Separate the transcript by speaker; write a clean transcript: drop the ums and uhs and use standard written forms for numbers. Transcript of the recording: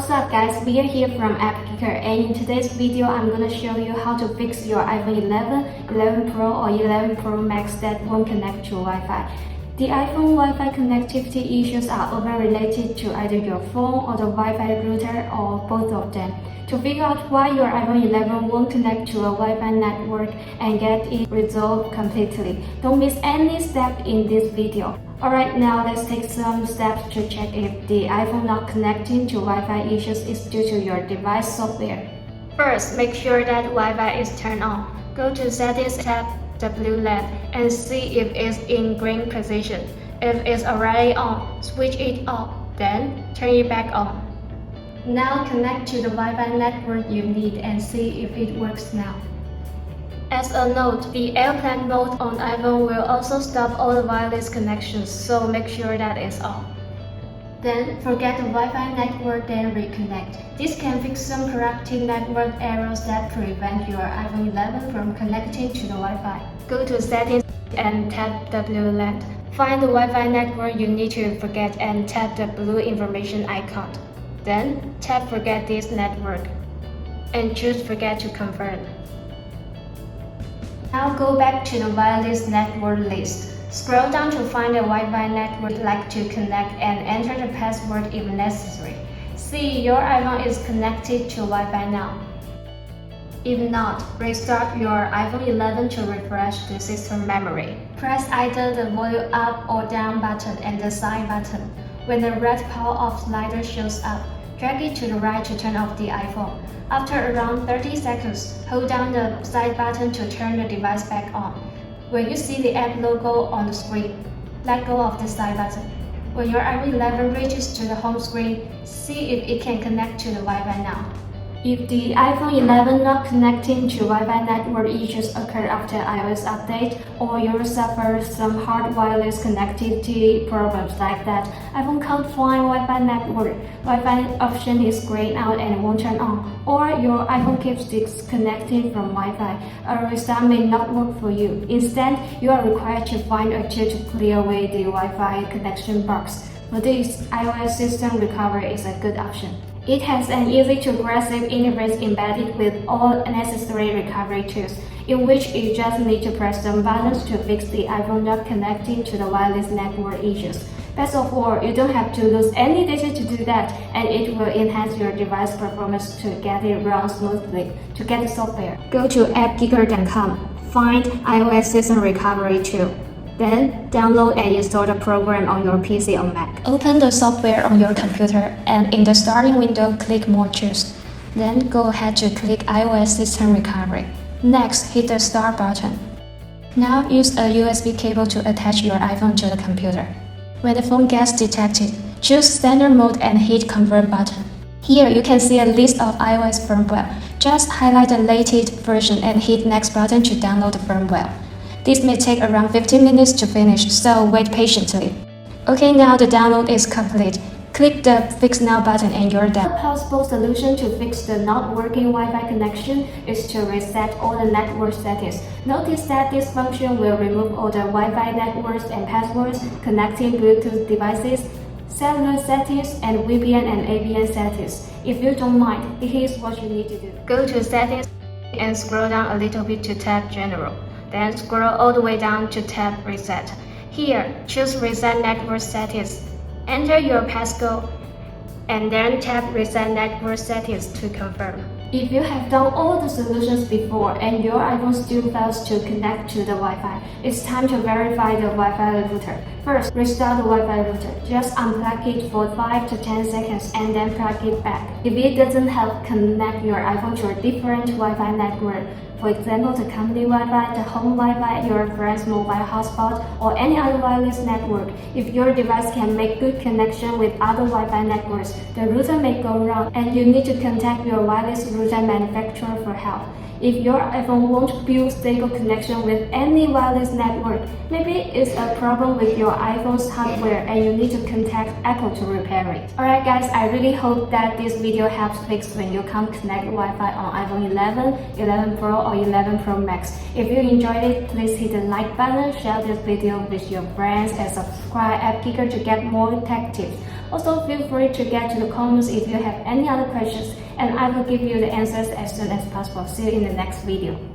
Speaker 1: What's up guys, we are here from AppGeeker, and in today's video I'm gonna show you how to fix your iPhone 11, 11 Pro or 11 Pro Max that won't connect to Wi-Fi. The iPhone Wi-Fi connectivity issues are often related to either your phone or the Wi-Fi router or both of them. To figure out why your iPhone 11 won't connect to a Wi-Fi network and get it resolved completely, don't miss any step in this video. Alright, now let's take some steps to check if the iPhone not connecting to Wi-Fi issues is due to your device software. First, make sure that Wi-Fi is turned on. Go to Settings tab, the blue lamp, and see if it's in green position. If it's already on, switch it off, then turn it back on. Now connect to the Wi-Fi network you need and see if it works now. As a note, the airplane mode on iPhone will also stop all the wireless connections, so make sure that it's off. Then forget the Wi-Fi network, then reconnect. This can fix some corrupting network errors that prevent your iPhone 11 from connecting to the Wi-Fi. Go to Settings and tap the blue lamp. Find the Wi-Fi network you need to forget and tap the blue information icon. Then tap Forget this network and choose Forget to confirm. Now go back to the wireless network list. Scroll down to find a Wi-Fi network you'd like to connect and enter the password if necessary. See your iPhone is connected to Wi-Fi now. If not, restart your iPhone 11 to refresh the system memory. Press either the volume up or down button and the side button. When the red power off slider shows up, drag it to the right to turn off the iPhone. After around 30 seconds, hold down the side button to turn the device back on. When you see the app logo on the screen, let go of the side button. When your iPhone 11 reaches to the home screen, see if it can connect to the Wi-Fi now. If the iPhone 11 not connecting to Wi-Fi network issues occur after iOS update, or you suffer some hard wireless connectivity problems like that, iPhone can't find Wi-Fi network, Wi-Fi option is grayed out and won't turn on, or your iPhone keeps disconnecting from Wi-Fi, a restart may not work for you. Instead, you are required to find a tool to clear away the Wi-Fi connection bugs. For this, iOS System Recovery is a good option. It has an easy-to-grasp interface embedded with all necessary recovery tools, in which you just need to press some buttons to fix the iPhone not connecting to the wireless network issues. Best of all, you don't have to lose any data to do that, and it will enhance your device performance to get it run smoothly. To get the software, go to appgeeker.com, find iOS System Recovery tool. Then, download and install the program on your PC or Mac. Open the software on your computer, and in the starting window, click More Tools. Then, go ahead to click iOS System Recovery. Next, hit the Start button. Now, use a USB cable to attach your iPhone to the computer. When the phone gets detected, choose Standard Mode and hit Confirm button. Here, you can see a list of iOS firmware. Just highlight the latest version and hit Next button to download the firmware. This may take around 15 minutes to finish, so wait patiently. Okay, now the download is complete. Click the Fix Now button and you're done. The possible solution to fix the not working Wi-Fi connection is to reset all the network settings. Notice that this function will remove all the Wi-Fi networks and passwords, connecting Bluetooth devices, cellular settings, and VPN and AVN settings. If you don't mind, here's what you need to do. Go to Settings and scroll down a little bit to tab General. Then scroll all the way down to tab Reset. Here, choose Reset Network Settings. Enter your passcode, and then tap Reset Network Settings to confirm. If you have done all the solutions before and your iPhone still fails to connect to the Wi-Fi, it's time to verify the Wi-Fi router. First, restart the Wi-Fi router. Just unplug it for 5 to 10 seconds and then plug it back. If it doesn't help, connect your iPhone to a different Wi-Fi network. For example, the company Wi-Fi, the home Wi-Fi, your friend's mobile hotspot, or any other wireless network. If your device can make good connection with other Wi-Fi networks, the router may go wrong and you need to contact your wireless router manufacturer for help. If your iPhone won't build stable connection with any wireless network, maybe it's a problem with your iPhone's hardware and you need to contact Apple to repair it. Alright guys, I really hope that this video helps fix when you can't connect Wi-Fi on iPhone 11, 11 Pro or 11 Pro Max. If you enjoyed it, please hit the like button, share this video with your friends and subscribe AppGeeker to get more tech tips. Also, feel free to get to the comments if you have any other questions, and I will give you the answers as soon as possible. See you in the next video.